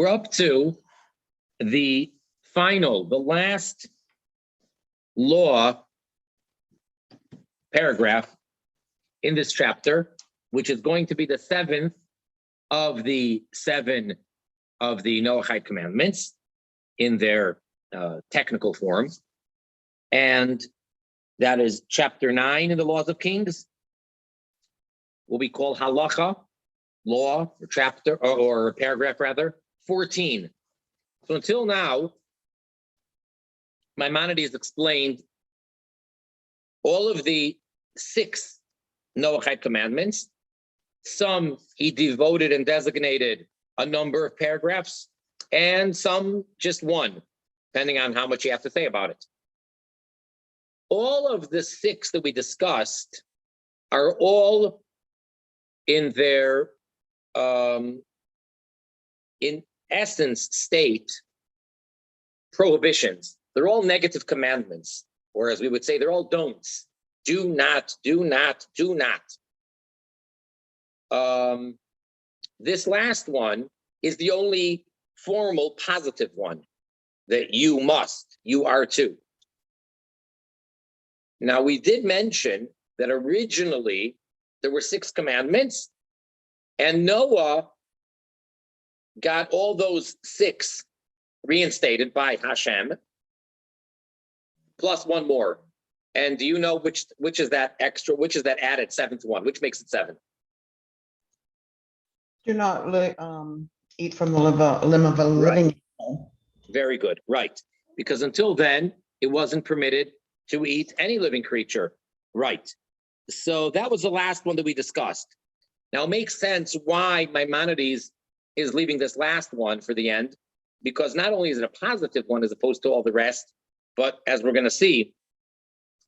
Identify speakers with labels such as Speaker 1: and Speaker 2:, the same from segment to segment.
Speaker 1: We're up to the last law paragraph in this chapter, which is going to be the seventh of the seven of the Noachite commandments in their technical form. And that is chapter 9 in the Laws of Kings, what we call halacha, law, or chapter, or paragraph rather, 14. So until now, Maimonides explained all of the 6 Noachite commandments. Some he devoted and designated a number of paragraphs, and some just one, depending on how much you have to say about it. All of the 6 that we discussed are all in their, in essence, state prohibitions. They're all negative commandments, or as we would say, they're all don'ts. Do not, do not, do not. This last one is the only formal positive one, that you must, you are to. Now, we did mention that originally there were 6 commandments, and Noah got all those 6 reinstated by Hashem, plus one more. And do you know which is that extra, which is that added 7th one? Which makes it 7?
Speaker 2: Do not eat from the limb of a living animal.
Speaker 1: Very good, right. Because until then, it wasn't permitted to eat any living creature. Right. So that was the last one that we discussed. Now, it makes sense why Maimonides is leaving this last one for the end, because not only is it a positive one as opposed to all the rest, but as we're going to see,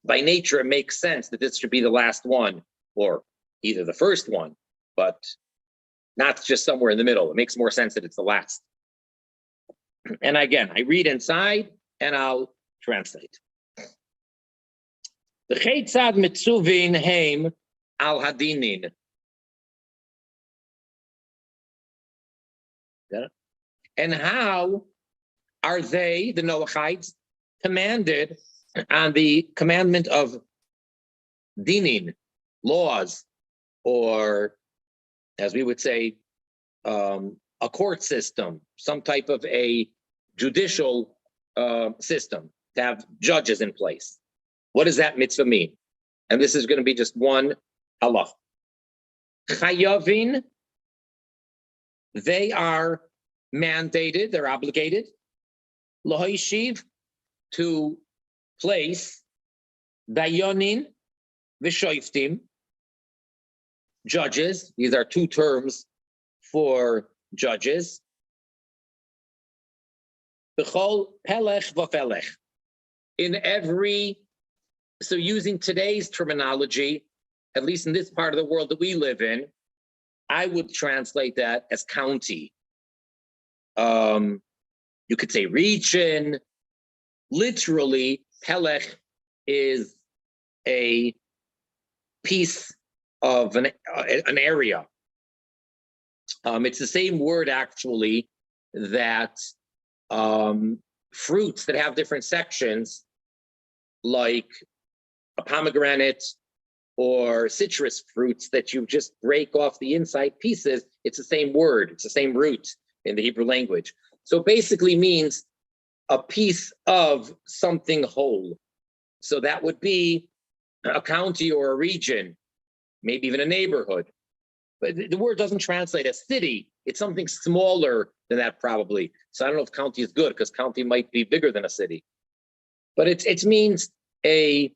Speaker 1: by nature, it makes sense that this should be the last one, or either the first one, but not just somewhere in the middle. It makes more sense that it's the last. And again, I read inside and I'll translate. The Cheitzad mitzuvin heim al hadinin. And how are they, the Noachites, commanded on the commandment of dinin, laws, or as we would say, a court system, some type of a judicial system, to have judges in place. What does that mitzvah mean? And this is going to be just one halach. Chayavin, they are mandated, they're obligated, lohishiv, to place dayanin v'shoiftim, judges. These are 2 terms for judges. B'chol pelech v'felech. In every, so using today's terminology, at least in this part of the world that we live in, I would translate that as county. You could say region. Literally, pelech is a piece of an area. It's the same word, actually, that fruits that have different sections, like a pomegranate or citrus fruits that you just break off the inside pieces, it's the same word, it's the same root in the Hebrew language. So it basically means a piece of something whole. So that would be a county or a region, maybe even a neighborhood. But the word doesn't translate as city. It's something smaller than that, probably. So I don't know if county is good, because county might be bigger than a city. But it means an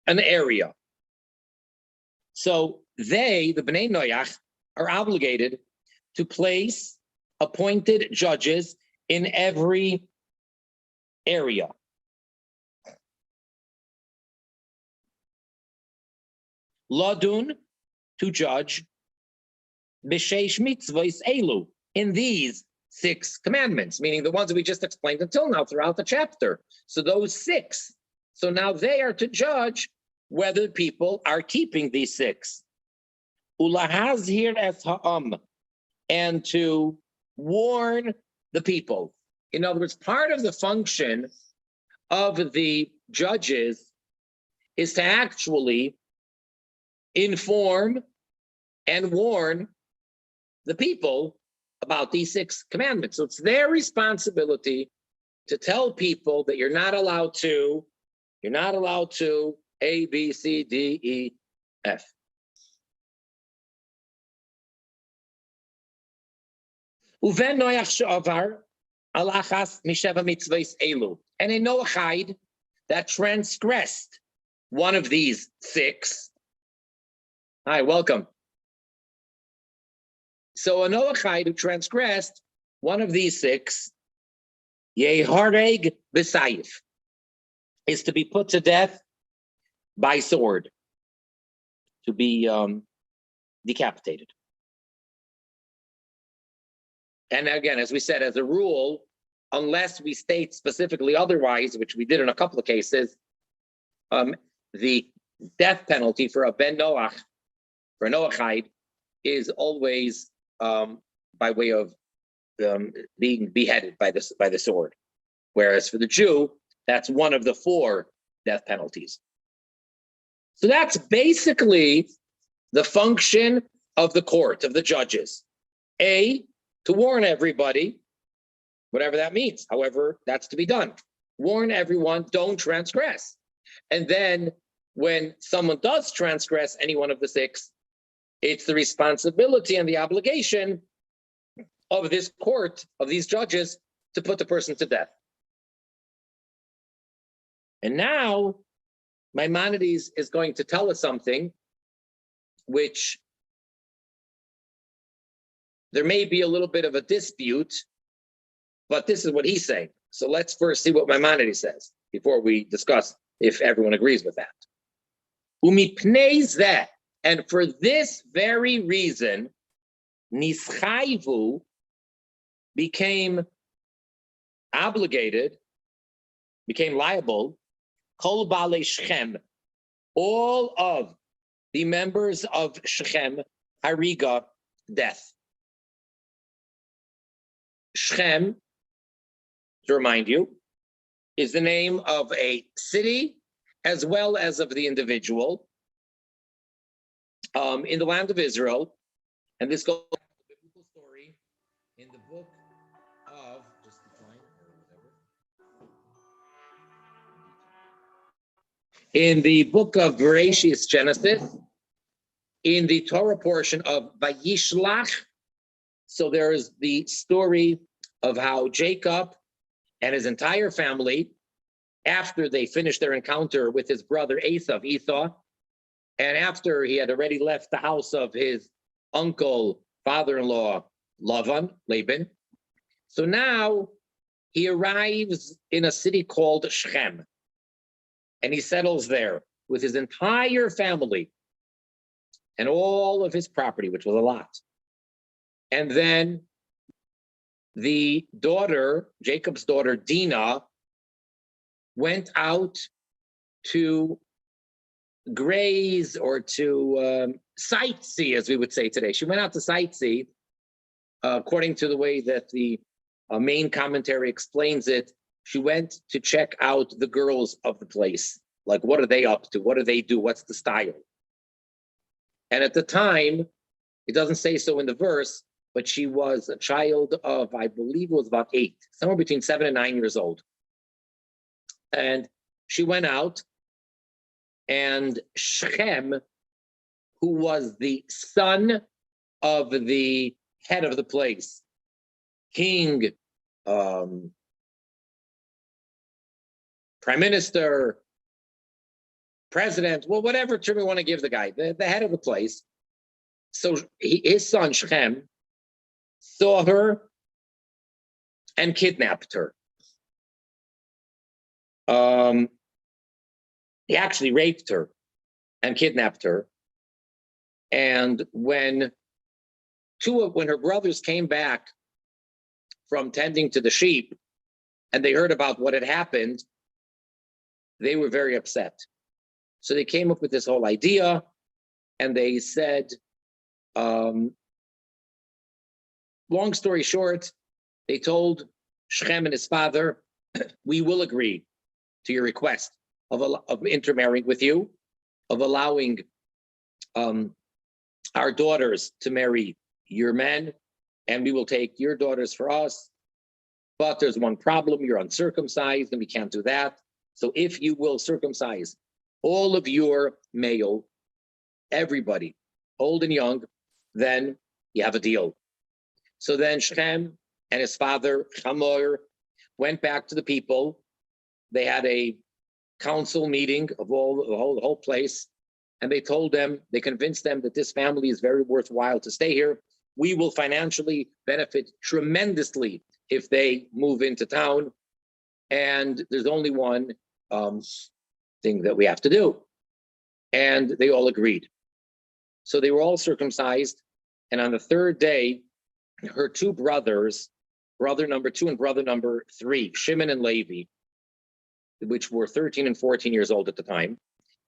Speaker 1: area. So they, the Bnei Noach, are obligated to place appointed judges in every area. Ladun, to judge, b'sheish mitzvos elu, in these 6 commandments, meaning the ones that we just explained until now throughout the chapter. So those 6. So now they are to judge whether people are keeping these 6. Ulahazhir es ha'am, and to warn the people. In other words, part of the function of the judges is to actually inform and warn the people about these 6 commandments. So it's their responsibility to tell people that you're not allowed to A, B, C, D, E, F. Uven Noach she'avar alachas misheva mitzvahs elu. And a Noachide that transgressed one of these 6. Hi, welcome. So a Noachide who transgressed one of these 6, yehareg b'sayif, is to be put to death by sword, to be decapitated. And again, as we said, as a rule, unless we state specifically otherwise, which we did in a couple of cases, the death penalty for a Ben Noach, for a Noachide, is always by way of being beheaded by the sword. Whereas for the Jew, that's one of the 4 death penalties. So that's basically the function of the court, of the judges. A, to warn everybody, whatever that means, however that's to be done. Warn everyone, don't transgress. And then when someone does transgress any one of the 6, it's the responsibility and the obligation of this court, of these judges, to put the person to death. And now, Maimonides is going to tell us something which there may be a little bit of a dispute, but this is what he's saying. So let's first see what Maimonides says before we discuss if everyone agrees with that. Umipnei zeh, and for this very reason, nischayvu became obligated, became liable, kol baalei Shechem, all of the members of Shechem, hariga, death. Shechem, to remind you, is the name of a city as well as of the individual in the land of Israel. And this goes back to the biblical story in the book of, just decline or whatever. In the book of Bereshit, Genesis, in the Torah portion of Vayishlach. So there is the story of how Jacob and his entire family, after they finished their encounter with his brother Esau, and after he had already left the house of his uncle, father-in-law, Laban. So now he arrives in a city called Shechem, and he settles there with his entire family and all of his property, which was a lot. And then the daughter, Jacob's daughter, Dinah, went out to graze or to sightsee, as we would say today. She went out to sightsee, according to the way that the main commentary explains it. She went to check out the girls of the place. Like, what are they up to? What do they do? What's the style? And at the time, it doesn't say so in the verse, but she was a child of, I believe it was about 8, somewhere between 7 and 9 years old. And she went out, and Shechem, who was the son of the head of the place, king, prime minister, president, well, whatever term we want to give the guy, the head of the place. So his son Shechem saw her and kidnapped her. He actually raped her and kidnapped her. And when her brothers came back from tending to the sheep and they heard about what had happened, they were very upset. So they came up with this whole idea, and they said, long story short, they told Shechem and his father, we will agree to your request of intermarrying with you, of allowing our daughters to marry your men, and we will take your daughters for us. But there's one problem, you're uncircumcised, and we can't do that. So if you will circumcise all of your male, everybody, old and young, then you have a deal. So then Shechem and his father, Hamor, went back to the people. They had a council meeting of the whole place, and they told them, they convinced them that this family is very worthwhile to stay here. We will financially benefit tremendously if they move into town. And there's only one thing that we have to do. And they all agreed. So they were all circumcised. And on the third day, her two brothers, brother number 2 and brother number 3, Shimon and Levi, which were 13 and 14 years old at the time,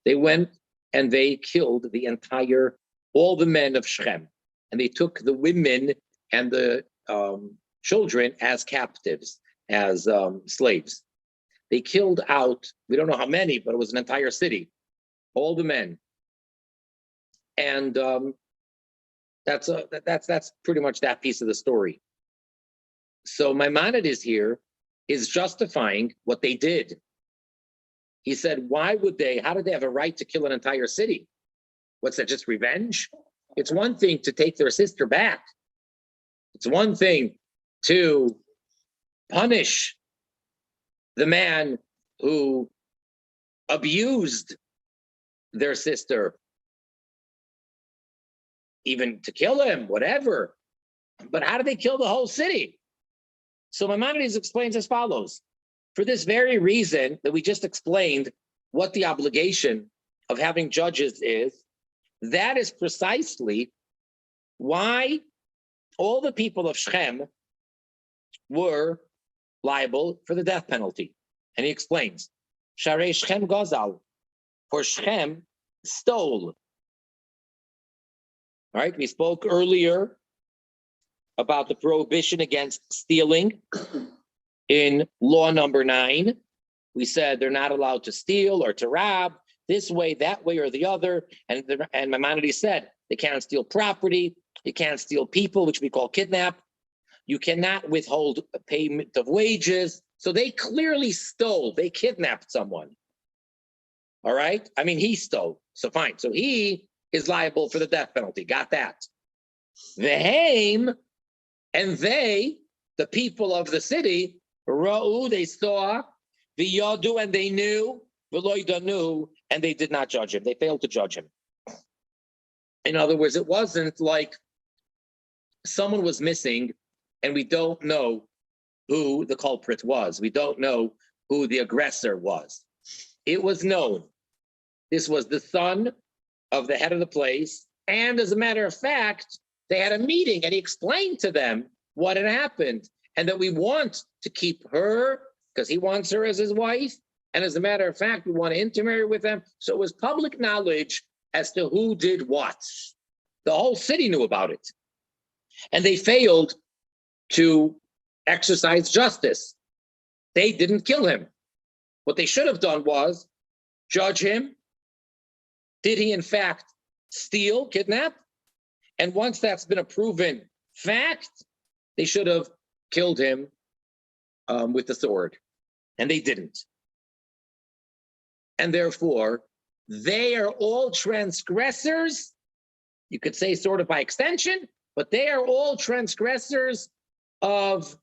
Speaker 1: they went and they killed all the men of Shechem. And they took the women and the children as captives, as slaves. They killed out, we don't know how many, but it was an entire city, all the men. And that's pretty much that piece of the story. So Maimonides here is justifying what they did. He said, how did they have a right to kill an entire city? What's that, just revenge? It's one thing to take their sister back. It's one thing to punish the man who abused their sister, even to kill him, whatever. But how did they kill the whole city? So Maimonides explains as follows. For this very reason that we just explained what the obligation of having judges is, that is precisely why all the people of Shechem were liable for the death penalty. And he explains, Sharei Shechem Gozal, for Shechem stole. All right, we spoke earlier about the prohibition against stealing in law number 9. We said they're not allowed to steal or to rob this way, that way, or the other. And Maimonides said they can't steal property, you can't steal people, which we call kidnap. You cannot withhold a payment of wages. So they clearly stole, they kidnapped someone. All right, I mean, he stole, so fine. So he is liable for the death penalty, got that. Vehem, and they, the people of the city, Ra'u, they saw, V'yadu, and they knew, V'lo yadanu, and they did not judge him. They failed to judge him. In other words, it wasn't like someone was missing and we don't know who the culprit was. We don't know who the aggressor was. It was known. This was the son of the head of the place. And as a matter of fact, they had a meeting and he explained to them what had happened and that we want to keep her because he wants her as his wife. And as a matter of fact, we want to intermarry with them. So it was public knowledge as to who did what. The whole city knew about it. And they failed to exercise justice. They didn't kill him. What they should have done was judge him. Did he in fact steal, kidnap? And once that's been a proven fact, they should have killed him with the sword. And they didn't. And therefore, they are all transgressors. You could say sort of by extension, but they are all transgressors of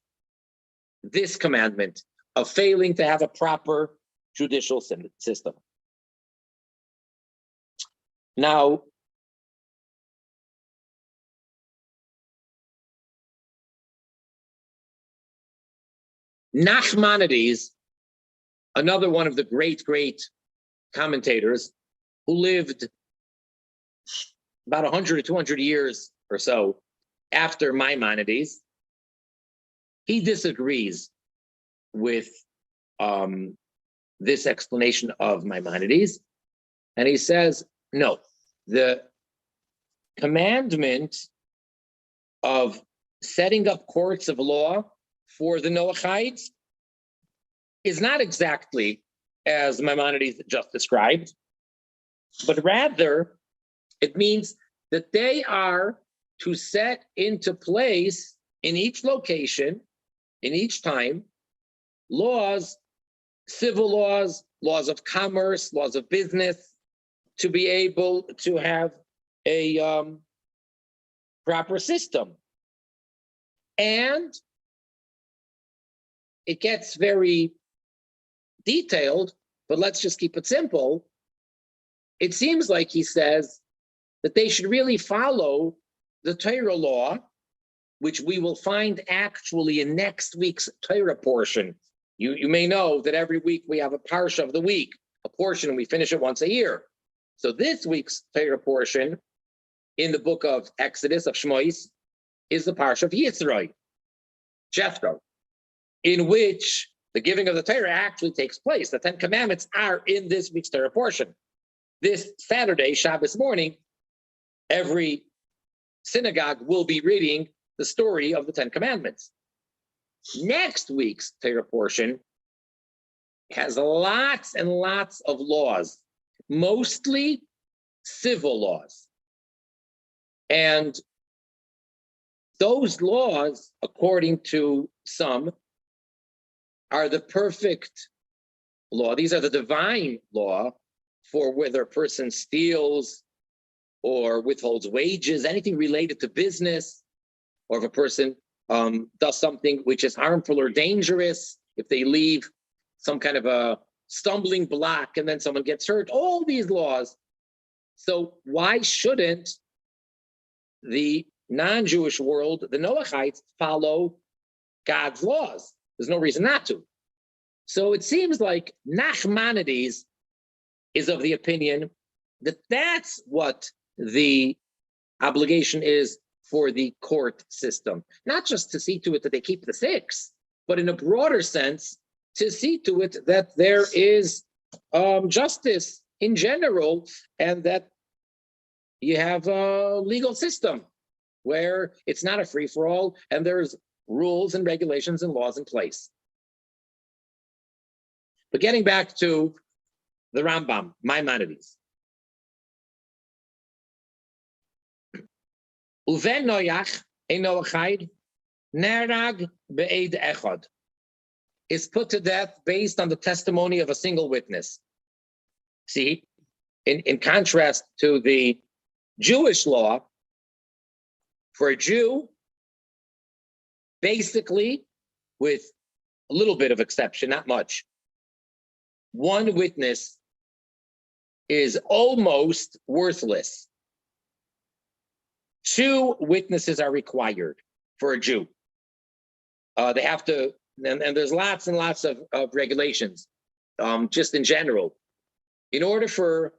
Speaker 1: this commandment of failing to have a proper judicial system. Now, Nachmanides, another one of the great commentators who lived about 100 or 200 years or so after Maimonides, he disagrees with this explanation of Maimonides, and he says, no, the commandment of setting up courts of law for the Noachites is not exactly as Maimonides just described, but rather it means that they are to set into place in each location, in each time, laws, civil laws, laws of commerce, laws of business, to be able to have a proper system. And it gets very detailed, but let's just keep it simple. It seems like he says that they should really follow the Torah law, which we will find actually in next week's Torah portion. You may know that every week we have a parsha of the week, a portion, and we finish it once a year. So this week's Torah portion in the book of Exodus, of Shmois, is the parsha of Yitzroi, Jethro, in which the giving of the Torah actually takes place. The 10 Commandments are in this week's Torah portion. This Saturday, Shabbos morning, every synagogue will be reading the story of the 10 Commandments. Next week's Torah portion has lots and lots of laws, mostly civil laws. And those laws, according to some, are the perfect law. These are the divine law for whether a person steals or withholds wages, anything related to business, or if a person does something which is harmful or dangerous, if they leave some kind of a stumbling block and then someone gets hurt, all these laws. So why shouldn't the non-Jewish world, the Noachites, follow God's laws? There's no reason not to. So it seems like Nachmanides is of the opinion that that's what the obligation is for the court system. Not just to see to it that they keep the 6, but in a broader sense, to see to it that there is justice in general, and that you have a legal system where it's not a free-for-all, and there's rules and regulations and laws in place. But getting back to the Rambam, Maimonides. Uven Noach, ein Noachide, nerag be'ed echad, is put to death based on the testimony of a single witness. See, in contrast to the Jewish law, for a Jew, basically, with a little bit of exception, not much, one witness is almost worthless. 2 witnesses are required for a Jew. They have to, and there's lots and lots of regulations, just in general. In order for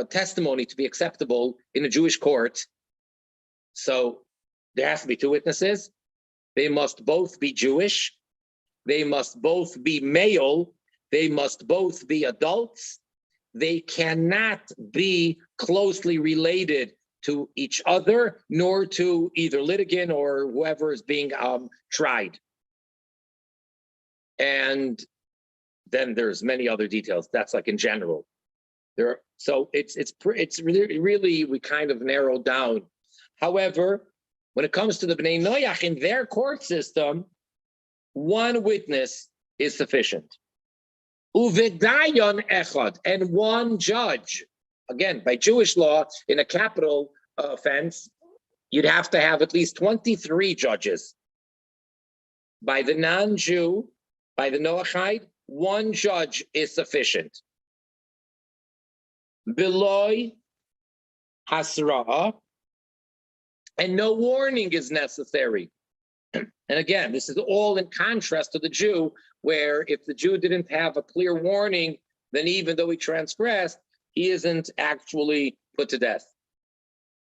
Speaker 1: testimony to be acceptable in a Jewish court, so there has to be 2 witnesses. They must both be Jewish. They must both be male. They must both be adults. They cannot be closely related to each other, nor to either litigant or whoever is being tried. And then there's many other details. That's like in general. So it's really we kind of narrowed down. However, when it comes to the Bnei Noach, in their court system, 1 witness is sufficient. Uvedayon echad, and 1 judge. Again, by Jewish law, in a capital offense, you'd have to have at least 23 judges. By the non-Jew, by the Noachide, 1 judge is sufficient. Beloy hasra'ah, and no warning is necessary. And again, this is all in contrast to the Jew, where if the Jew didn't have a clear warning, then even though he transgressed, he isn't actually put to death.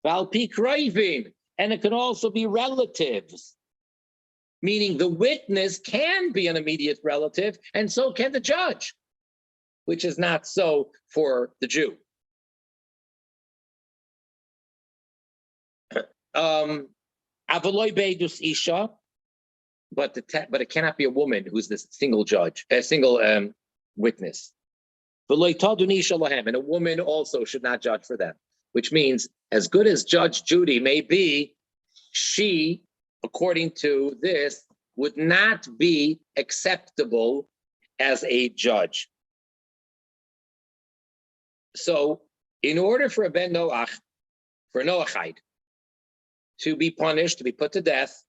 Speaker 1: Valpi kroivin, and it can also be relatives, meaning the witness can be an immediate relative, and so can the judge, which is not so for the Jew. Avaloi beidus isha, but it cannot be a woman who's the single judge, a single witness. V'loi tadun isha lahem, and a woman also should not judge for them. Which means, as good as Judge Judy may be, she, according to this, would not be acceptable as a judge. So, in order for a Ben Noach, for a Noachite, to be punished, to be put to death,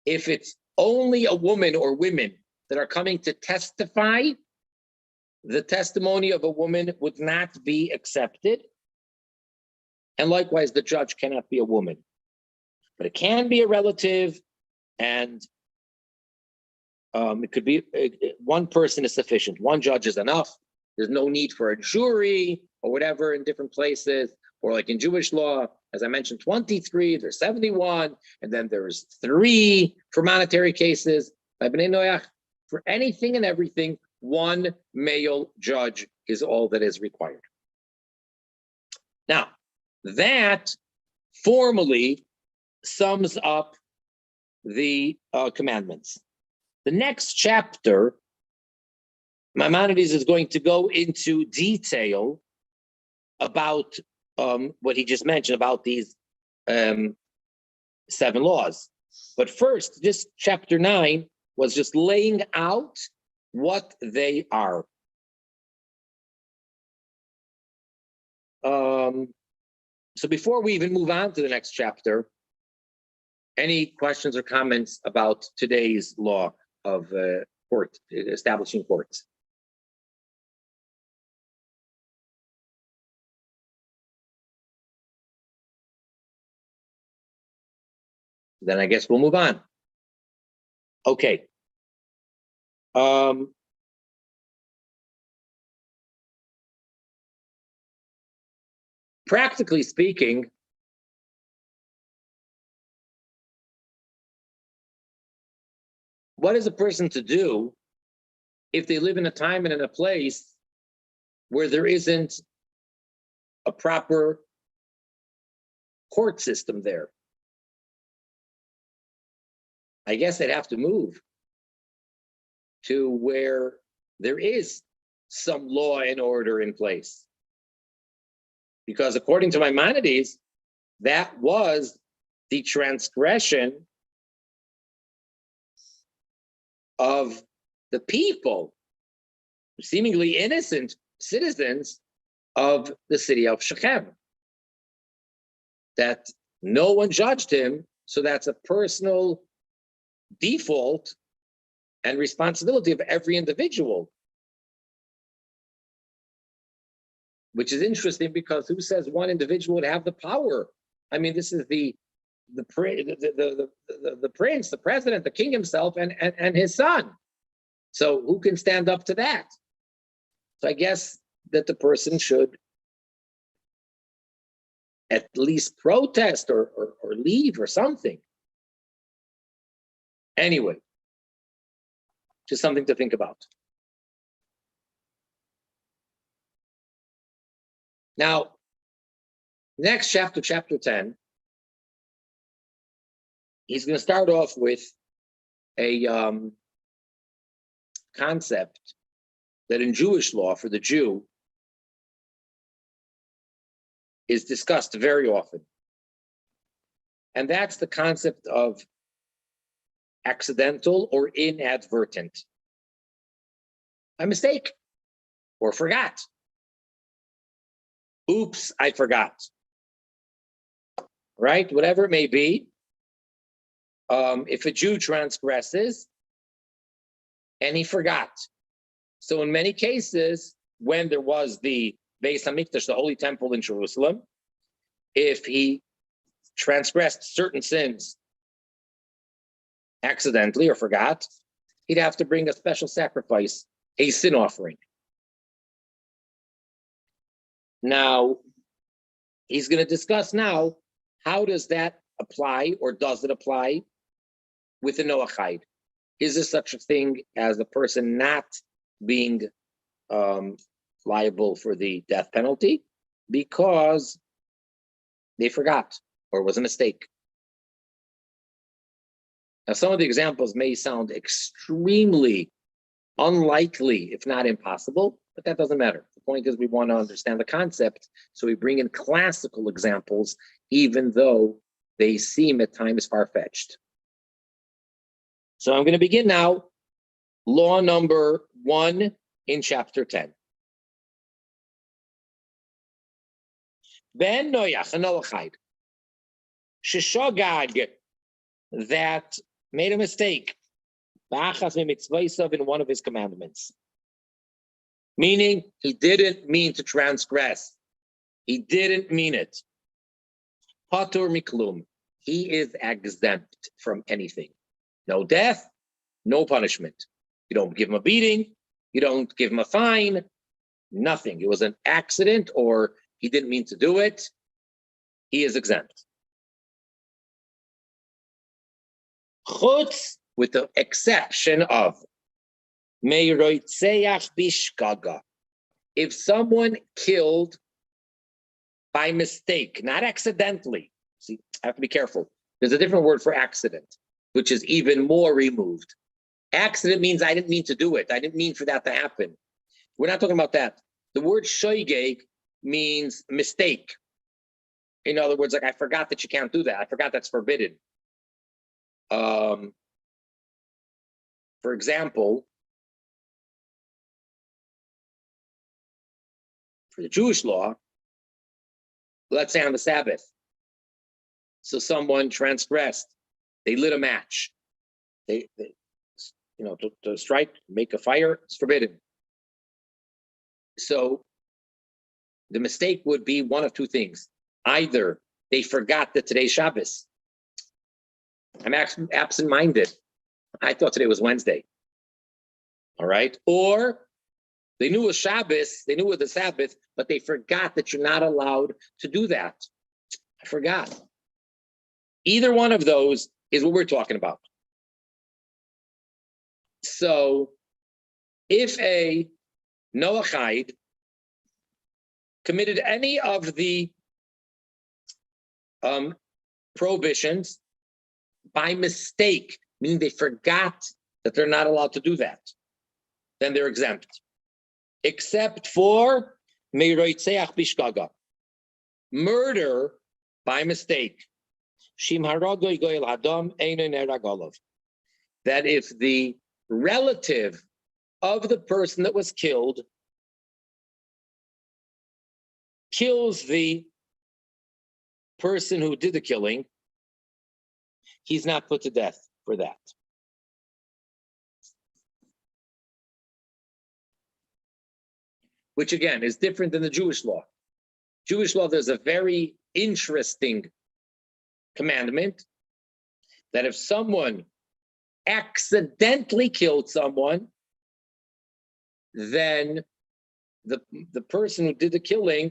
Speaker 1: if it's only a woman or women that are coming to testify, the testimony of a woman would not be accepted. And likewise, the judge cannot be a woman. But it can be a relative, and it could be one person is sufficient. One judge is enough. There's no need for a jury or whatever in different places, or like in Jewish law, as I mentioned, 23, there's 71, and then there's 3 for monetary cases. By Bnei Noach, for anything and everything, one male judge is all that is required. Now, that formally sums up the commandments. The next chapter, Maimonides is going to go into detail about what he just mentioned about these 7 laws. But first, this chapter 9 was just laying out what they are. So before we even move on to the next chapter, any questions or comments about today's law of court, establishing courts? Then I guess we'll move on. Okay. Practically speaking, what is a person to do if they live in a time and in a place where there isn't a proper court system there? I guess they'd have to move to where there is some law and order in place. Because according to Maimonides, that was the transgression of the people, seemingly innocent citizens of the city of Shechem. That no one judged him, so that's a personal default and responsibility of every individual. Which is interesting because who says one individual would have the power? I mean, this is the prince, the president, the king himself, and his son. So who can stand up to that? So I guess that the person should at least protest or leave or something. Anyway, just something to think about. Now, next chapter, chapter 10, he's going to start off with a concept that in Jewish law for the Jew is discussed very often. And that's the concept of accidental or inadvertent. A mistake or forgot. Oops, I forgot. Right? Whatever it may be. If a Jew transgresses and he forgot. So in many cases, when there was the Beis Hamikdash, the Holy Temple in Jerusalem, if he transgressed certain sins accidentally or forgot, he'd have to bring a special sacrifice, a sin offering. Now, he's going to discuss now, how does that apply, or does it apply with the Noachide? Is there such a thing as a person not being liable for the death penalty because they forgot or it was a mistake? Now, some of the examples may sound extremely unlikely, if not impossible, but that doesn't matter. The point is we want to understand the concept, so we bring in classical examples, even though they seem at times far-fetched. So I'm going to begin now, law number 1 in chapter 10. Ben Noach, a Noachite, Sheshogag, that made a mistake in one of his commandments. Meaning, he didn't mean to transgress. He didn't mean it. Patur miklum. He is exempt from anything. No death, no punishment. You don't give him a beating. You don't give him a fine. Nothing. It was an accident or he didn't mean to do it. He is exempt. Chutz, with the exception of Meiroitzeach bishkaga. If someone killed by mistake, not accidentally. See, I have to be careful. There's a different word for accident, which is even more removed. Accident means I didn't mean to do it. I didn't mean for that to happen. We're not talking about that. The word shoygeg means mistake. In other words, like, I forgot that you can't do that. I forgot that's forbidden. For example, for the Jewish law, let's say on the Sabbath, so someone transgressed, they lit a match, they to strike, make a fire, it's forbidden. So the mistake would be one of two things. Either they forgot that today's Shabbos. I'm absent-minded. I thought today was Wednesday. All right. Or they knew it was Shabbos, they knew it was the Sabbath, but they forgot that you're not allowed to do that. I forgot. Either one of those is what we're talking about. So if a Noachide committed any of the prohibitions by mistake, meaning they forgot that they're not allowed to do that, then they're exempt. Except for Meiroitzeach bishkaga, murder by mistake. That if the relative of the person that was killed kills the person who did the killing, he's not put to death for that. Which again is different than the Jewish law. Jewish law, there's a very interesting commandment that if someone accidentally killed someone, then the person who did the killing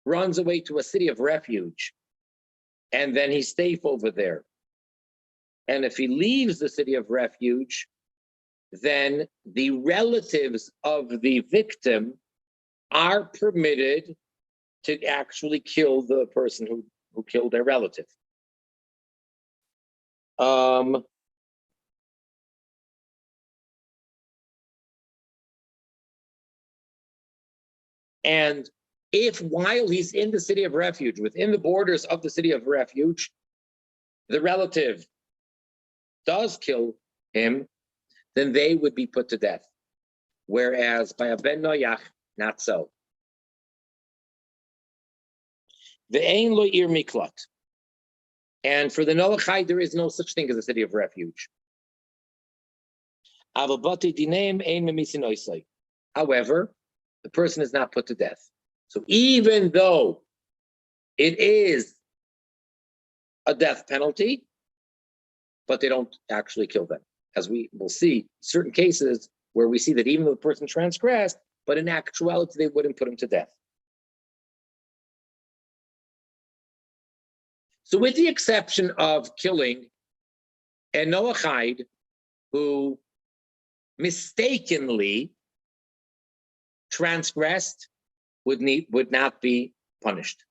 Speaker 1: runs away to a city of refuge, and then he's safe over there. And if he leaves the city of refuge, then the relatives of the victim are permitted to actually kill the person who killed their relative. And if while he's in the city of refuge, within the borders of the city of refuge, the relative does kill him, then they would be put to death. Whereas by a Ben Noach, not so. Ve'ein lo ir miklat. And for the Noachide, there is no such thing as a city of refuge. However, the person is not put to death. So even though it is a death penalty, but they don't actually kill them. As we will see, certain cases where we see that even though the person transgressed, but in actuality, they wouldn't put him to death. So with the exception of killing a Noachide who mistakenly transgressed would not be punished.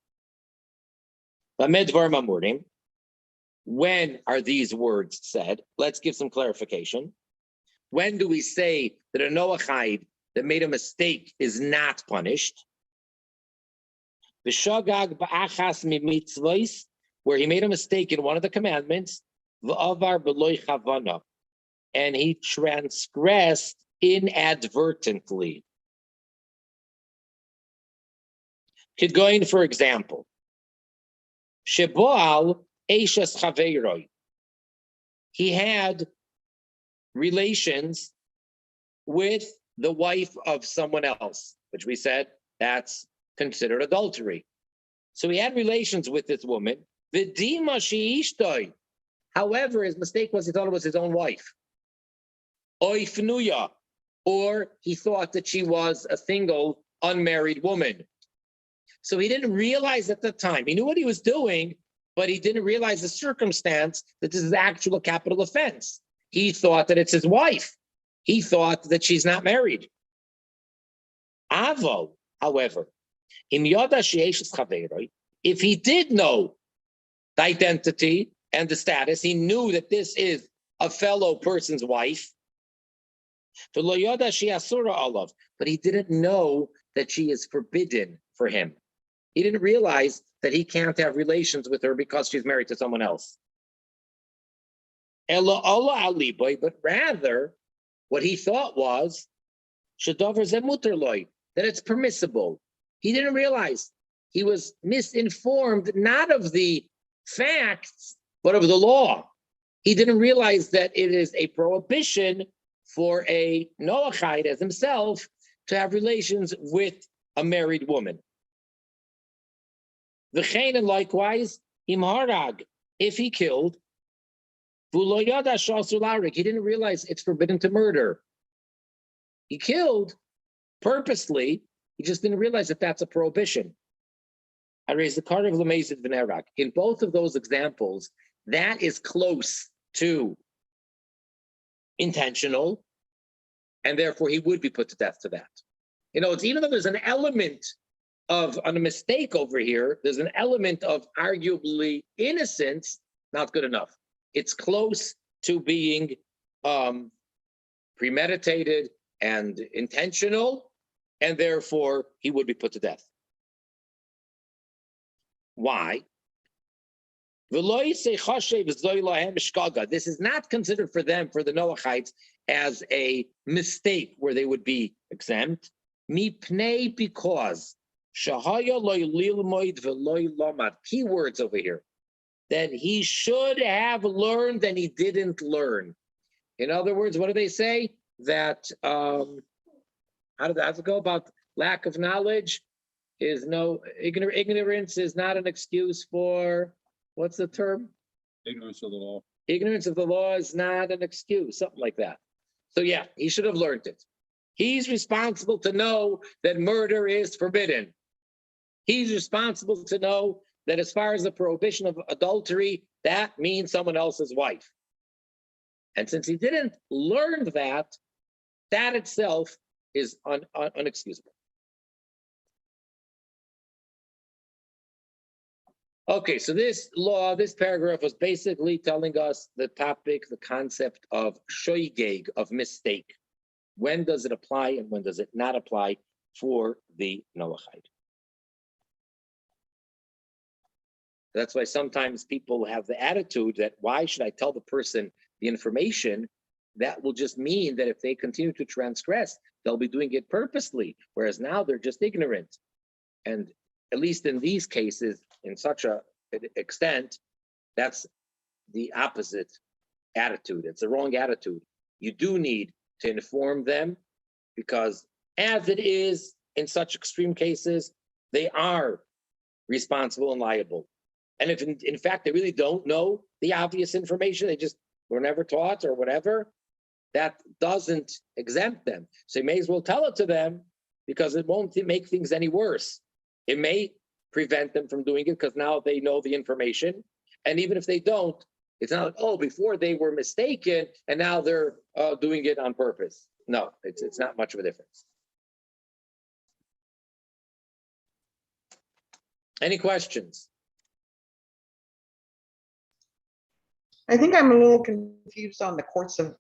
Speaker 1: when are these words said? Let's give some clarification. When do we say that a Noachide that made a mistake is not punished? V'shagag ba'achas mitzvos, where he made a mistake in one of the commandments, v'avar b'loy chavana, and he transgressed inadvertently. Kidgoin, for example, sheboal eishes chaveiroi, he had relations with the wife of someone else, which we said that's considered adultery. So he had relations with this woman. V'dima she'ishtoi. However, his mistake was he thought it was his own wife. Oifnuya, or he thought that she was a single, unmarried woman. So he didn't realize at the time. He knew what he was doing, but he didn't realize the circumstance that this is actual capital offense. He thought that it's his wife. He thought that she's not married. Avo, however, if he did know the identity and the status, he knew that this is a fellow person's wife, but he didn't know that she is forbidden for him. He didn't realize that he can't have relations with her because she's married to someone else. But rather, what he thought was that it's permissible. He didn't realize. He was misinformed, not of the facts, but of the law. He didn't realize that it is a prohibition for a Noachide as himself to have relations with a married woman. V'chein, and likewise, imharag, if he killed, he didn't realize it's forbidden to murder. He killed purposely. He just didn't realize that that's a prohibition. I raised the card of Lamezid V'nerag. In both of those examples, that is close to intentional, and therefore he would be put to death to that. It's even though there's an element of a mistake over here, there's an element of arguably innocence, not good enough. It's close to being premeditated and intentional, and therefore he would be put to death. Why? This is not considered for them, for the Noachites, as a mistake where they would be exempt. Because keywords over here, that he should have learned and he didn't learn. In other words, what do they say? That how does it go about lack of knowledge? Is no ignorance is not an excuse for, what's the term?
Speaker 3: Ignorance of the law.
Speaker 1: Ignorance of the law is not an excuse, something like that. So yeah, he should have learned it. He's responsible to know that murder is forbidden. He's responsible to know that as far as the prohibition of adultery, that means someone else's wife. And since he didn't learn that, that itself is unexcusable. Okay, so this paragraph was basically telling us the topic, the concept of shoygeg, of mistake. When does it apply and when does it not apply for the Noachide? That's why sometimes people have the attitude that, why should I tell the person the information? That will just mean that if they continue to transgress, they'll be doing it purposely, whereas now they're just ignorant. And at least in these cases, in such an extent, that's the opposite attitude. It's the wrong attitude. You do need to inform them, because as it is in such extreme cases, they are responsible and liable. And if in fact they really don't know the obvious information, they just were never taught or whatever, that doesn't exempt them. So you may as well tell it to them, because it won't make things any worse. It may prevent them from doing it because now they know the information. And even if they don't, it's not like, oh, before they were mistaken and now they're doing it on purpose. No, it's not much of a difference. Any questions?
Speaker 2: I think I'm a little confused on the courts of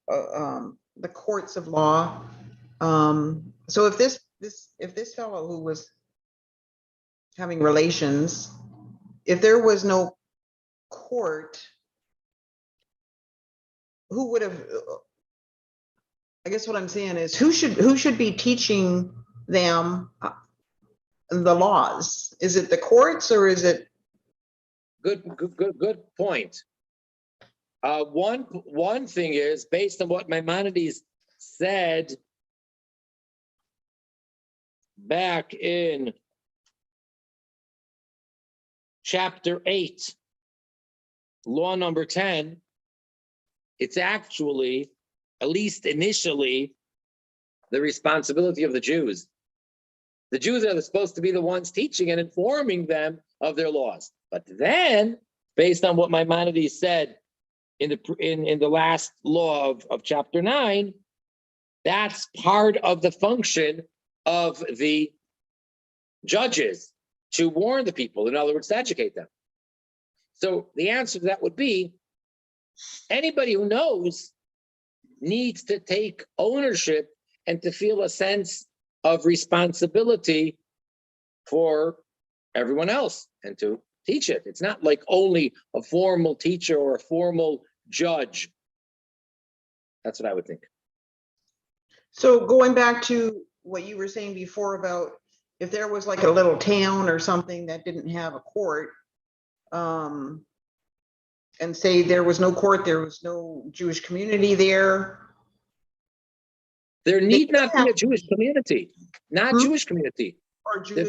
Speaker 2: law. So if this fellow who was having relations, if there was no court, who would have, I guess what I'm saying is who should be teaching them the laws? Is it the courts or is it?
Speaker 1: Good point. One thing is, based on what Maimonides said back in chapter 8, law number 10, it's actually, at least initially, the responsibility of the Jews. The Jews are supposed to be the ones teaching and informing them of their laws. But then, based on what Maimonides said in the last law of chapter 9, that's part of the function of the judges to warn the people, in other words, to educate them. So the answer to that would be anybody who knows needs to take ownership and to feel a sense of responsibility for everyone else and to teach it. It's not like only a formal teacher or a formal judge. That's what I would think.
Speaker 2: So going back to what you were saying before about if there was like a little town or something that didn't have a court, and say there was no court, there was no Jewish community there.
Speaker 1: There need not be a Jewish community, not Jewish community.
Speaker 2: Or Jewish.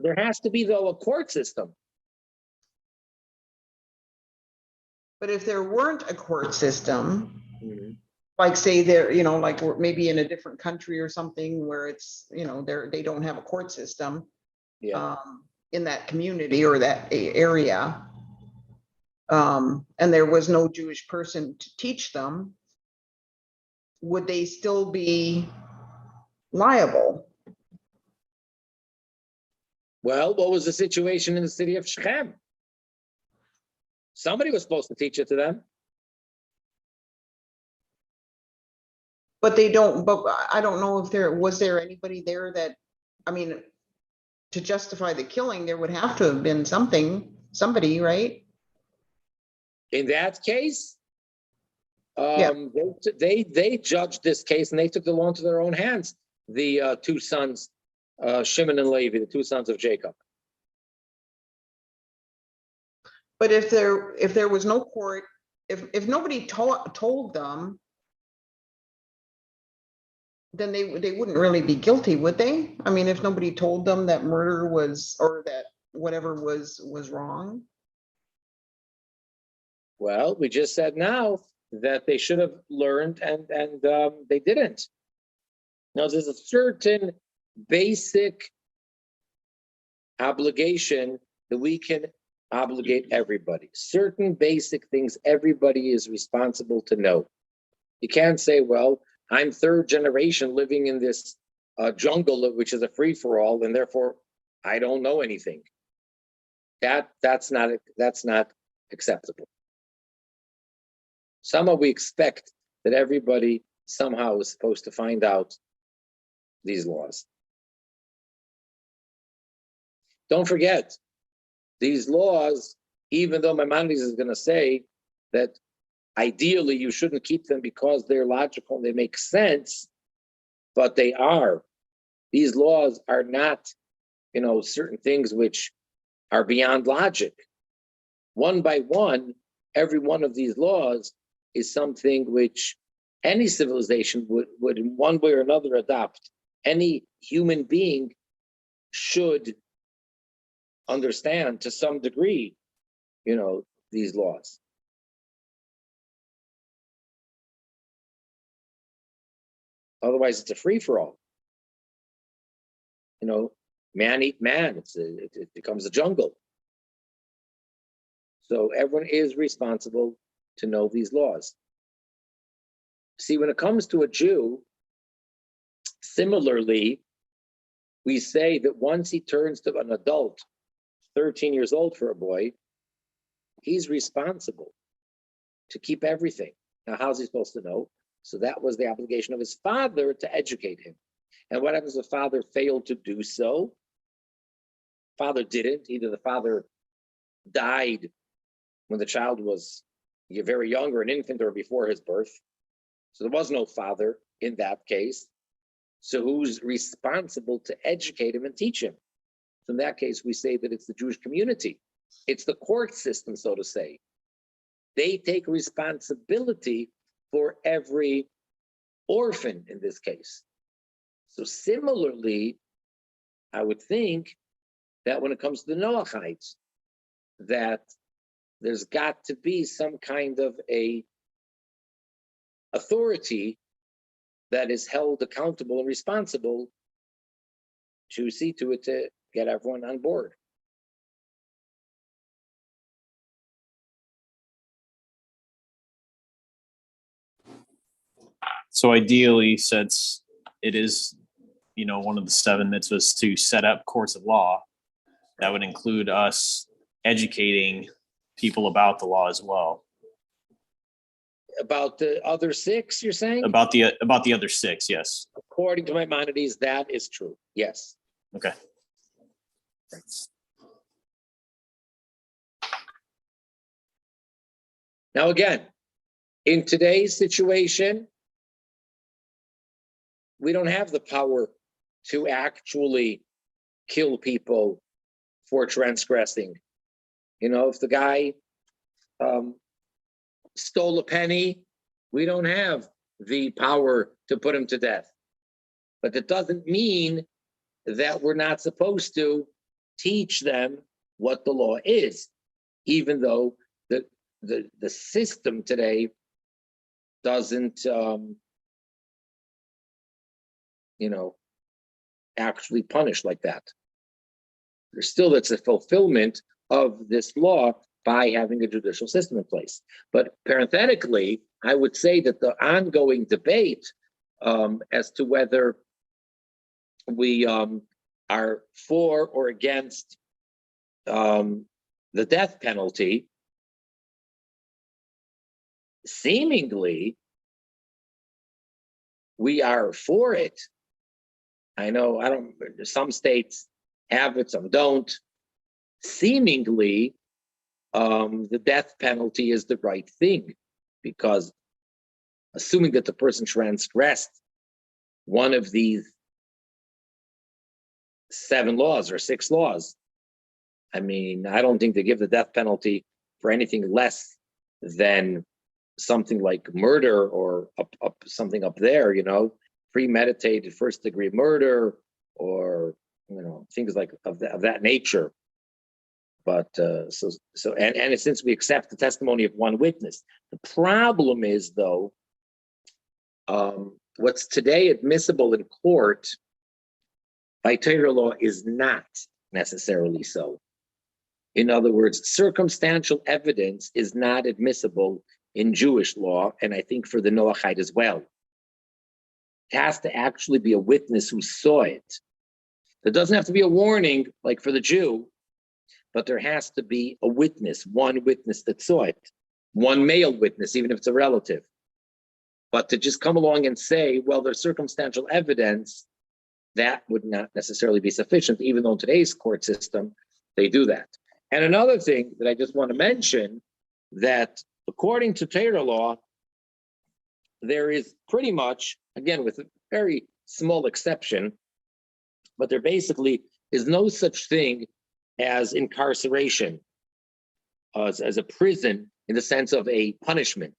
Speaker 1: There has to be, though, a court system.
Speaker 2: But if there weren't a court system, like say there, like we're maybe in a different country or something where it's, they don't have a court system in that community or that area, and there was no Jewish person to teach them, would they still be liable?
Speaker 1: Well, what was the situation in the city of Shechem? Somebody was supposed to teach it to them.
Speaker 2: But I don't know if was there anybody there that, to justify the killing, there would have to have been somebody, right?
Speaker 1: In that case, they judged this case and they took the law into their own hands. The two sons, Shimon and Levi, the two sons of Jacob.
Speaker 2: But if there was no court, if nobody told them, then they wouldn't really be guilty, would they? If nobody told them that murder was, or that whatever was wrong.
Speaker 1: Well, we just said now that they should have learned and they didn't. Now, there's a certain basic obligation that we can obligate everybody. Certain basic things everybody is responsible to know. You can't say, well, I'm third generation living in this jungle, which is a free-for-all, and therefore I don't know anything. That's not acceptable. Somehow we expect that everybody somehow is supposed to find out these laws. Don't forget, these laws, even though Maimonides is going to say that ideally you shouldn't keep them because they're logical and they make sense, but they are. These laws are not, certain things which are beyond logic. One by one, every one of these laws is something which any civilization would in one way or another adopt. Any human being should understand to some degree, these laws. Otherwise, it's a free-for-all. Man eat man. It becomes a jungle. So everyone is responsible to know these laws. See, when it comes to a Jew, similarly, we say that once he turns to an adult, 13 years old for a boy, he's responsible. to keep everything. Now, how's he supposed to know? So that was the obligation of his father to educate him. And what happens if the father failed to do so? Father didn't. Either the father died when the child was very young or an infant or before his birth. So there was no father in that case. So who's responsible to educate him and teach him? So in that case, we say that it's the Jewish community. It's the court system, so to say. They take responsibility for every orphan in this case. So similarly, I would think that when it comes to the Noachites, that there's got to be some kind of a authority that is held accountable and responsible to see to it to get everyone on board.
Speaker 3: So ideally, since it is, one of the 7 mitzvahs to set up courts of law, that would include us educating people about the law as well.
Speaker 1: About the other 6, you're saying?
Speaker 3: About the other 6, yes.
Speaker 1: According to Maimonides, that is true. Yes.
Speaker 3: Okay.
Speaker 1: Now again, in today's situation, we don't have the power to actually kill people for transgressing. If the guy stole a penny, we don't have the power to put him to death. But that doesn't mean that we're not supposed to teach them what the law is, even though the system today doesn't actually punish like that. There's still, it's a fulfillment of this law by having a judicial system in place. But parenthetically, I would say that the ongoing debate as to whether we are for or against the death penalty, seemingly we are for it. I know some states have it, some don't. Seemingly, the death penalty is the right thing, because assuming that the person transgressed one of these 7 laws or 6 laws, I don't think they give the death penalty for anything less than something like murder or something up there, premeditated first-degree murder, or things like of that nature. But and since we accept the testimony of one witness, the problem is, though, what's today admissible in court by Torah law is not necessarily so. In other words, circumstantial evidence is not admissible in Jewish law, and I think for the Noachite as well. It has to actually be a witness who saw it. There doesn't have to be a warning like for the Jew, but there has to be a witness, one witness that saw it, one male witness, even if it's a relative. But to just come along and say, well, there's circumstantial evidence, that would not necessarily be sufficient, even though in today's court system, they do that. And another thing that I just want to mention, that according to Torah law, there is pretty much, again, with a very small exception, but there basically is no such thing as incarceration, as a prison in the sense of a punishment.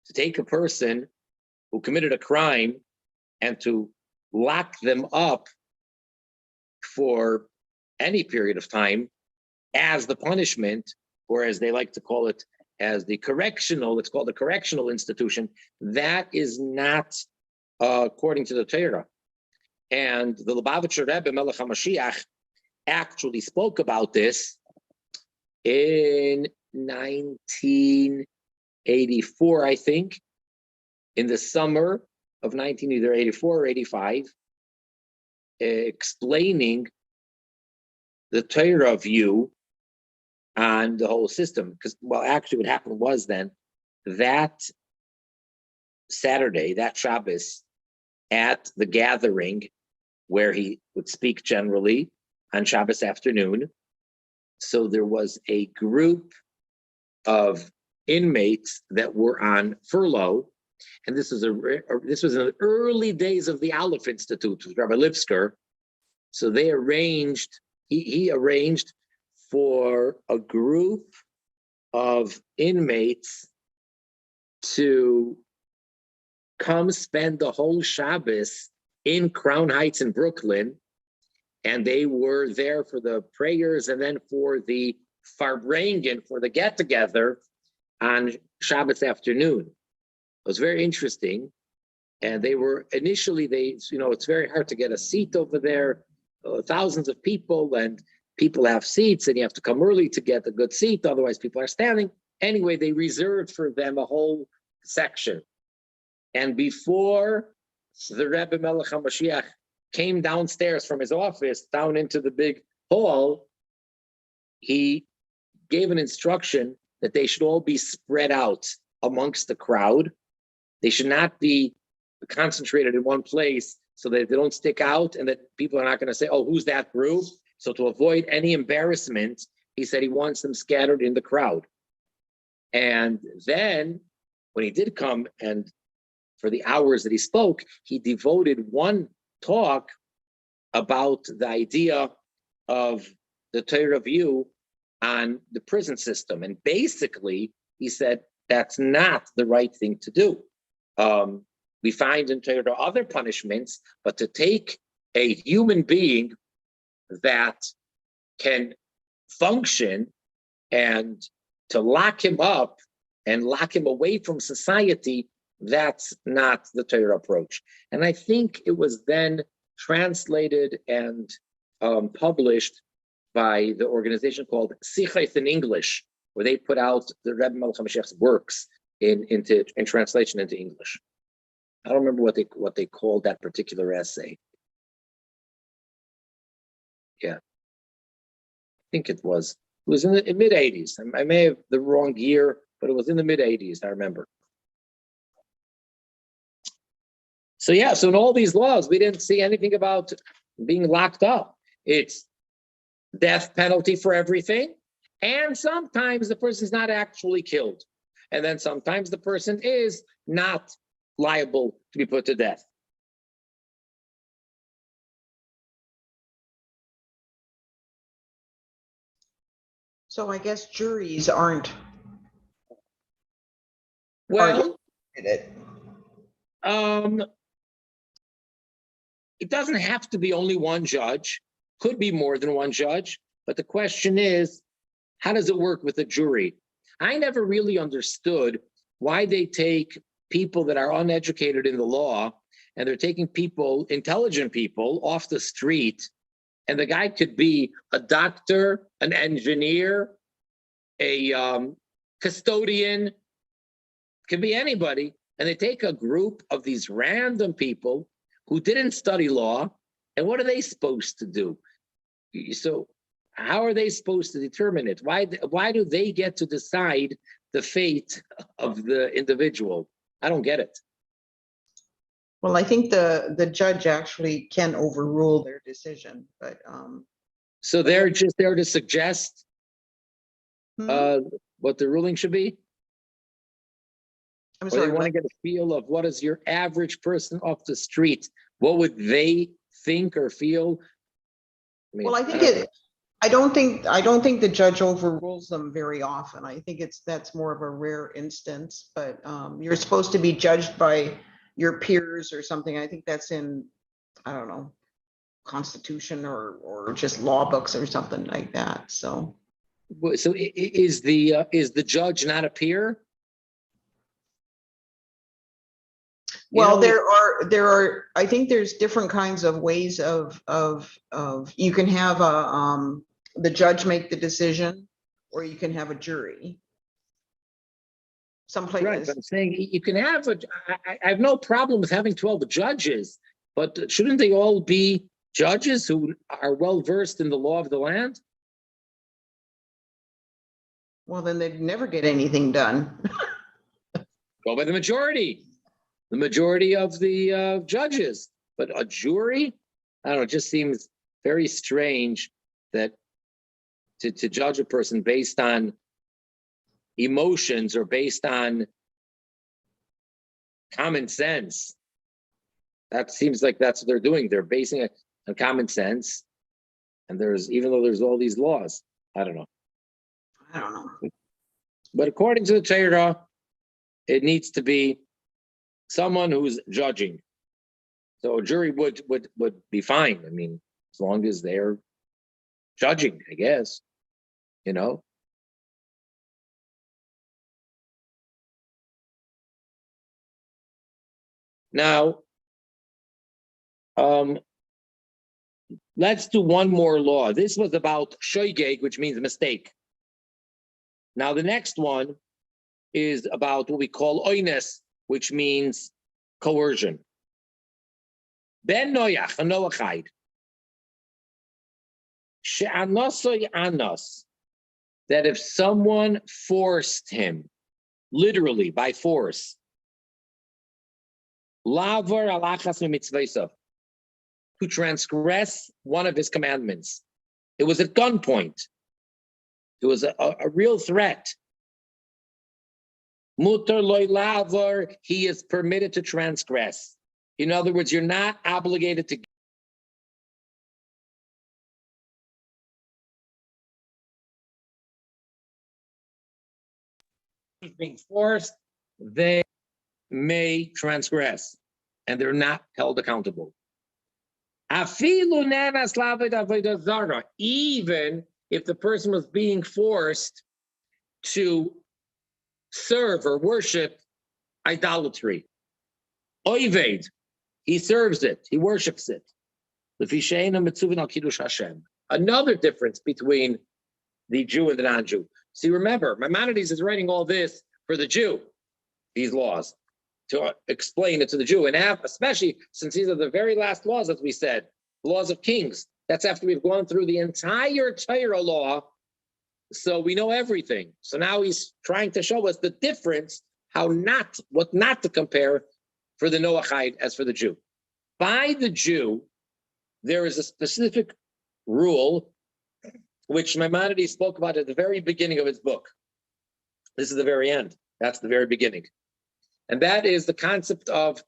Speaker 1: To take a person who committed a crime and to lock them up for any period of time as the punishment, or as they like to call it, as the correctional, it's called the correctional institution, that is not according to the Torah. And the Lubavitcher Rebbe, Melech HaMashiach, actually spoke about this in 1984, I think, in the summer of either 84 or 85, explaining the Torah view on the whole system. Because, well, actually what happened was then that Saturday, that Shabbos, at the gathering where he would speak generally on Shabbos afternoon. So there was a group of inmates that were on furlough, and this was in the early days of the Aleph Institute with Rabbi Lipsker. So they arranged, he arranged for a group of inmates to come spend the whole Shabbos in Crown Heights in Brooklyn. And they were there for the prayers and then for the Farbrengen, for the get-together on Shabbos afternoon. It was very interesting. And they were initially, it's very hard to get a seat over there, thousands of people, and people have seats and you have to come early to get a good seat. Otherwise people are standing. Anyway, they reserved for them a whole section. And before the Rebbe Melech HaMashiach came downstairs from his office down into the big hall, he gave an instruction that they should all be spread out amongst the crowd. They should not be concentrated in one place so that they don't stick out and that people are not going to say, oh, who's that group? So to avoid any embarrassment, he said he wants them scattered in the crowd. And then when he did come, and for the hours that he spoke, he devoted one talk about the idea of the Torah view on the prison system. And basically, he said, that's not the right thing to do. We find in Torah other punishments, but to take a human being that can function and to lock him up and lock him away from society, that's not the Torah approach. And I think it was then translated and published by the organization called Sichos in English, where they put out the Rebbe Melech HaMashiach's works in translation into English. I don't remember what they called that particular essay. Yeah, I think it was in the mid 80s. I may have the wrong year, but it was in the mid 80s, I remember. So yeah, so in all these laws, we didn't see anything about being locked up. It's death penalty for everything. And sometimes the person's not actually killed. And then sometimes the person is not liable to be put to death.
Speaker 2: So I guess juries aren't.
Speaker 1: Well,
Speaker 2: It.
Speaker 1: It doesn't have to be only one judge, could be more than one judge, but the question is, how does it work with a jury? I never really understood why they take people that are uneducated in the law and they're taking people, intelligent people, off the street, and the guy could be a doctor, an engineer, a custodian, could be anybody, and they take a group of these random people who didn't study law, and what are they supposed to do? So how are they supposed to determine it? Why do they get to decide the fate of the individual? I don't get it.
Speaker 2: Well, I think the judge actually can overrule their decision, but
Speaker 1: So they're just there to suggest what the ruling should be?
Speaker 2: I'm
Speaker 1: Or
Speaker 2: sorry.
Speaker 1: they want to get a feel of what is your average person off the street? What would they think or feel? I mean,
Speaker 2: Well, I don't think the judge overrules them very often. I think that's more of a rare instance, but you're supposed to be judged by your peers or something. I think that's in, I don't know, Constitution or just law books or something like that. So
Speaker 1: is the judge not a peer?
Speaker 2: well, there are, I think there's different kinds of ways of you can have the judge make the decision, or you can have a jury. Some places.
Speaker 1: Right, but I'm saying you can have I have no problem with having 12 judges, but shouldn't they all be judges who are well versed in the law of the land?
Speaker 2: Well, then they'd never get anything done.
Speaker 1: Go by the majority of the judges. But a jury, I don't know, it just seems very strange that to judge a person based on emotions or based on common sense. That seems like that's what they're doing. They're basing it on common sense. And even though there's all these laws, I don't know. But according to the Torah, it needs to be someone who's judging. So a jury would be fine. I mean, as long as they're judging, I guess, you know. Now, let's do one more law. This was about shoygeg, which means mistake. Now, the next one is about what we call oines, which means coercion. Ben Noach, a Noachide, she'anosoi anos, that if someone forced him, literally by force, lavar alachas mitzvaysav, to transgress one of his commandments. It was at gunpoint. It was a real threat. Mutar loy lavar, he is permitted to transgress. In other words, you're not obligated to being forced, they may transgress, and they're not held accountable. Even if the person was being forced to serve or worship idolatry. Oived, he serves it, he worships it. Another difference between the Jew and the non-Jew. See, remember, Maimonides is writing all this for the Jew, these laws, to explain it to the Jew. And especially since these are the very last laws, as we said, laws of kings. That's after we've gone through the entire Torah law, so we know everything. So now he's trying to show us the difference, what not to compare for the Noachide as for the Jew. By the Jew, there is a specific rule which Maimonides spoke about at the very beginning of his book. This is the very end. That's the very beginning. And that is the concept of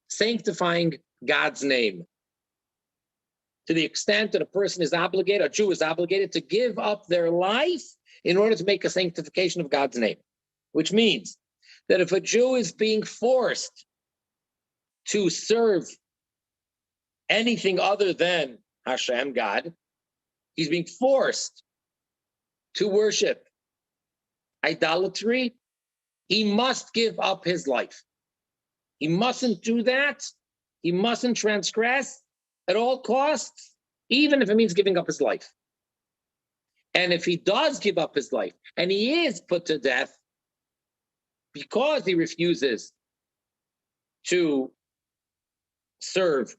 Speaker 1: sanctifying God's name. To the extent that a person is obligated, a Jew is obligated to give up their life in order to make a sanctification of God's name. Which means that if a Jew is being forced to serve anything other than Hashem, God, he's being forced to worship idolatry, he must give up his life. He mustn't do that. He mustn't transgress at all costs, even if it means giving up his life. And if he does give up his life, and he is put to death because he refuses to serve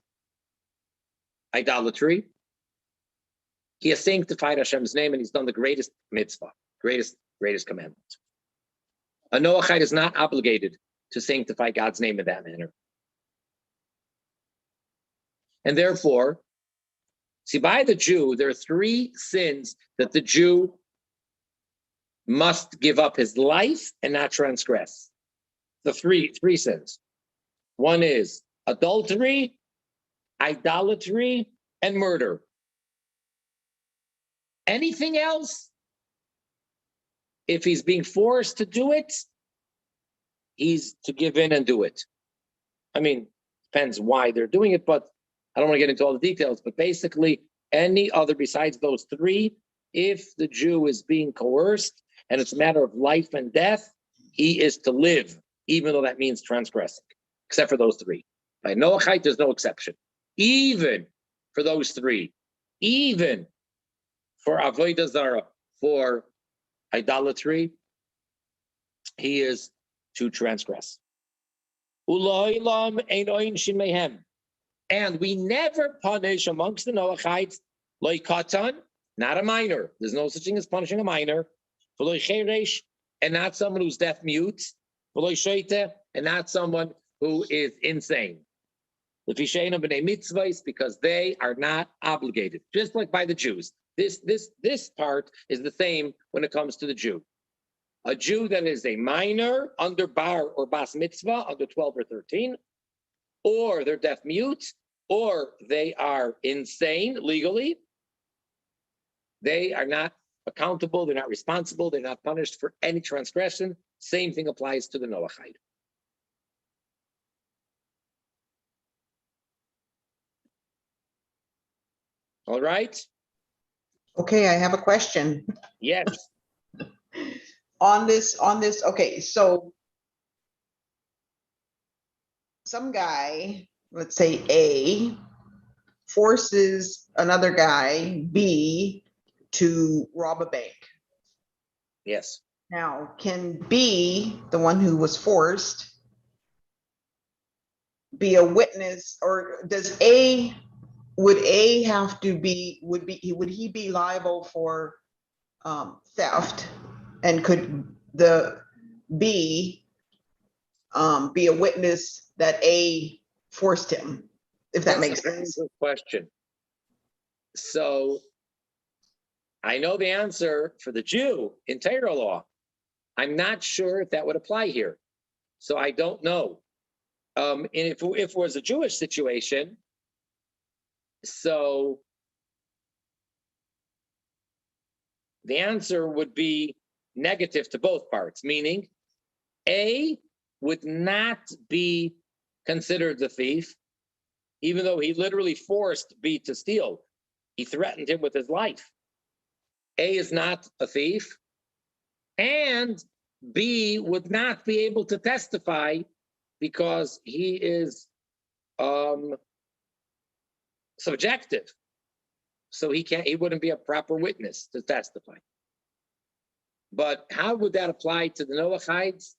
Speaker 1: idolatry, he has sanctified Hashem's name, and he's done the greatest mitzvah, greatest commandment. A Noachide is not obligated to sanctify God's name in that manner. And therefore, see, by the Jew, there are three sins that the Jew must give up his life and not transgress. The three sins. One is adultery, idolatry, and murder. Anything else, if he's being forced to do it, he's to give in and do it. I mean, depends why they're doing it, but I don't want to get into all the details, but basically any other besides those three, if the Jew is being coerced and it's a matter of life and death, he is to live, even though that means transgressing, except for those three. By Noachite, there's no exception. Even for those three, even for Avodah Zarah, for idolatry, he is to transgress. And we never punish amongst the Noachites loy katan, not a minor. There's no such thing as punishing a minor. And not someone who's deaf mute. and not someone who is insane. Because they are not obligated, just like by the Jews. This part is the same when it comes to the Jew. A Jew that is a minor under bar or bas mitzvah, under 12 or 13, or they're deaf mute, or they are insane legally, they are not accountable, they're not responsible, they're not punished for any transgression. Same thing applies to the Noachide. All right?
Speaker 2: Okay, I have a question.
Speaker 1: Yes.
Speaker 2: On this, okay, so some guy, let's say A, forces another guy, B, to rob a bank.
Speaker 1: Yes.
Speaker 2: Now, can B, the one who was forced, be a witness, or does A, would A have to be, would he be liable for theft? And could the B be a witness that A forced him, if that makes sense?
Speaker 1: Good question. So I know the answer for the Jew in Torah law. I'm not sure if that would apply here. So I don't know. And if it was a Jewish situation, so the answer would be negative to both parts, meaning A would not be considered the thief, even though he literally forced B to steal. He threatened him with his life. A is not a thief, and B would not be able to testify because he is subjective. So he wouldn't be a proper witness to testify. But how would that apply to the Noachides?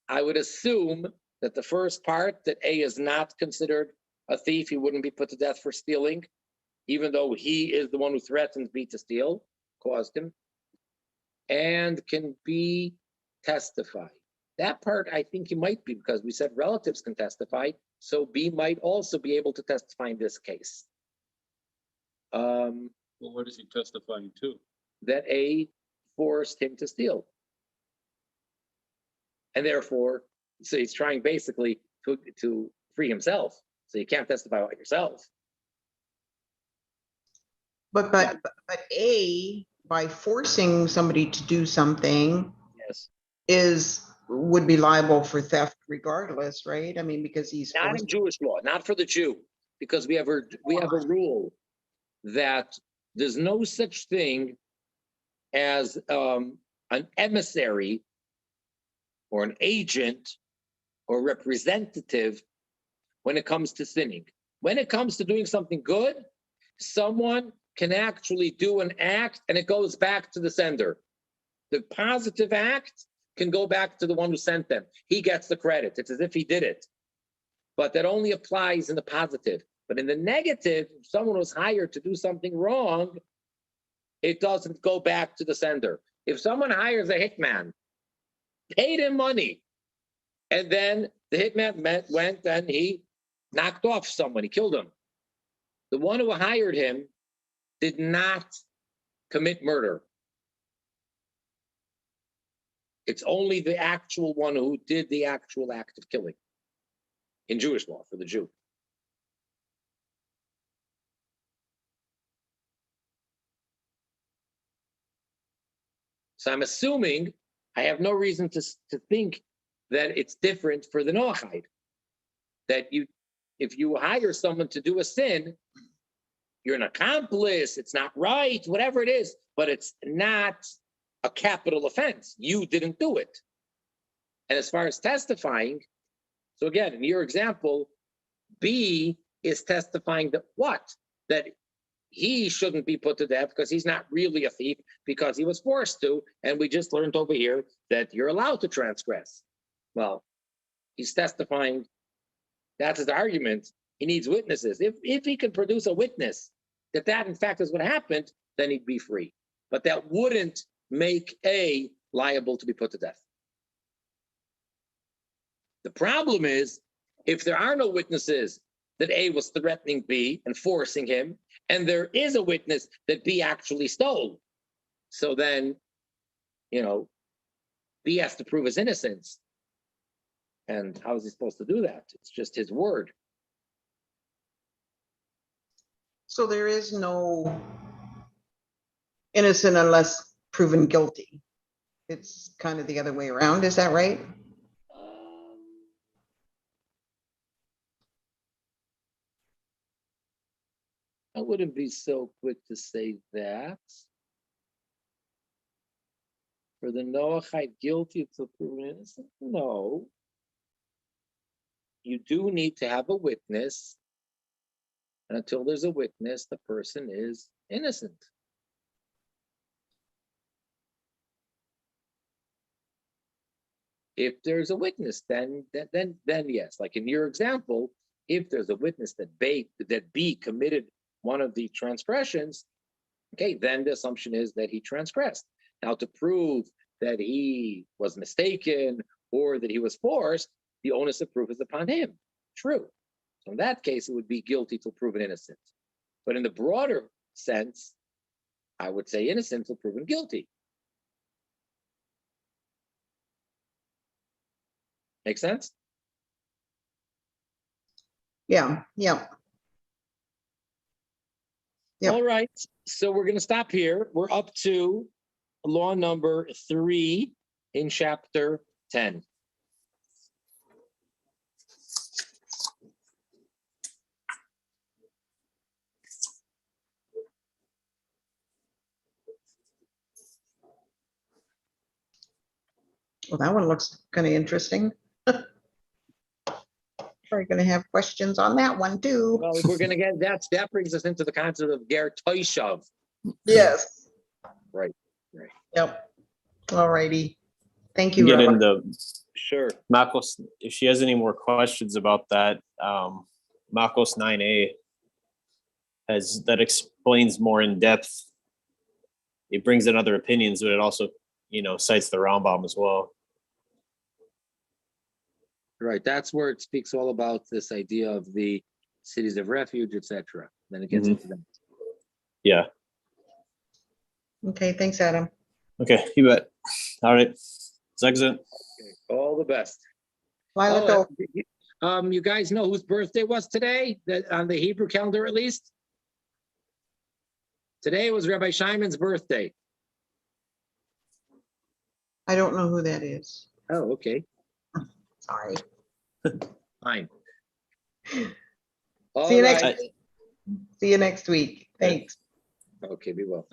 Speaker 1: I would assume that the first part, that A is not considered a thief, he wouldn't be put to death for stealing, even though he is the one who threatened B to steal, caused him, and can be testified. That part, I think he might be, because we said relatives can testify, so B might also be able to testify in this case.
Speaker 4: Well, what is he testifying to?
Speaker 1: That A forced him to steal. And therefore, so he's trying basically to free himself. So you can't testify about yourself.
Speaker 2: But A, by forcing somebody to do something,
Speaker 1: Yes.
Speaker 2: would be liable for theft regardless, right? I mean, because he's
Speaker 1: Not in Jewish law, not for the Jew, because we have a rule that there's no such thing as an emissary or an agent or representative when it comes to sinning. When it comes to doing something good, someone can actually do an act and it goes back to the sender. The positive act can go back to the one who sent them. He gets the credit. It's as if he did it. But that only applies in the positive. But in the negative, if someone was hired to do something wrong, it doesn't go back to the sender. If someone hires a hitman, paid him money, and then the hitman went and he knocked off someone, he killed him. The one who hired him did not commit murder. It's only the actual one who did the actual act of killing in Jewish law for the Jew. So I'm assuming, I have no reason to think that it's different for the Noachide. That if you hire someone to do a sin, you're an accomplice, it's not right, whatever it is, but it's not a capital offense. You didn't do it. And as far as testifying, so again, in your example, B is testifying that what? That he shouldn't be put to death because he's not really a thief, because he was forced to, and we just learned over here that you're allowed to transgress. Well, he's testifying, that's his argument. He needs witnesses. If he could produce a witness that in fact is what happened, then he'd be free. But that wouldn't make A liable to be put to death. The problem is, if there are no witnesses that A was threatening B and forcing him, and there is a witness that B actually stole, so then, B has to prove his innocence. And how is he supposed to do that? It's just his word.
Speaker 2: So there is no innocent unless proven guilty. It's kind of the other way around. Is that right?
Speaker 1: I wouldn't be so quick to say that. For the Noachite guilty to proven innocent? No. You do need to have a witness. And until there's a witness, the person is innocent. If there's a witness, then yes. Like in your example, if there's a witness that B committed one of the transgressions, okay, then the assumption is that he transgressed. Now, to prove that he was mistaken or that he was forced, the onus of proof is upon him. True. So in that case, it would be guilty till proven innocent. But in the broader sense, I would say innocent till proven guilty. Make sense?
Speaker 2: Yeah.
Speaker 1: All right. So we're going to stop here. We're up to law number 3 in chapter 10.
Speaker 2: Well, that one looks kind of interesting. We're going to have questions on that one too.
Speaker 1: Well, if we're going to get that brings us into the concept of ger toishav.
Speaker 2: Yes.
Speaker 1: Right.
Speaker 2: Yep. All righty. Thank you,
Speaker 3: Get
Speaker 2: Rabbi.
Speaker 3: into
Speaker 1: Sure.
Speaker 3: Makos, if she has any more questions about that, Makos 9a that explains more in depth. It brings in other opinions, but it also, cites the Rambam as well.
Speaker 1: Right. That's where it speaks all about this idea of the cities of refuge, etc. Then it gets into them.
Speaker 3: Yeah.
Speaker 2: Okay, thanks, Adam.
Speaker 3: Okay, you bet. All right. Excellent.
Speaker 1: Okay. All the best.
Speaker 2: Lila, go.
Speaker 1: You guys know whose birthday was today? That on the Hebrew calendar, at least. Today was Rabbi Shimon's birthday.
Speaker 2: I don't know who that is.
Speaker 1: Oh, okay.
Speaker 2: Sorry.
Speaker 1: Fine.
Speaker 2: See
Speaker 1: All
Speaker 2: you next
Speaker 1: right.
Speaker 2: week. See you next week. Thanks.
Speaker 1: Okay, be well.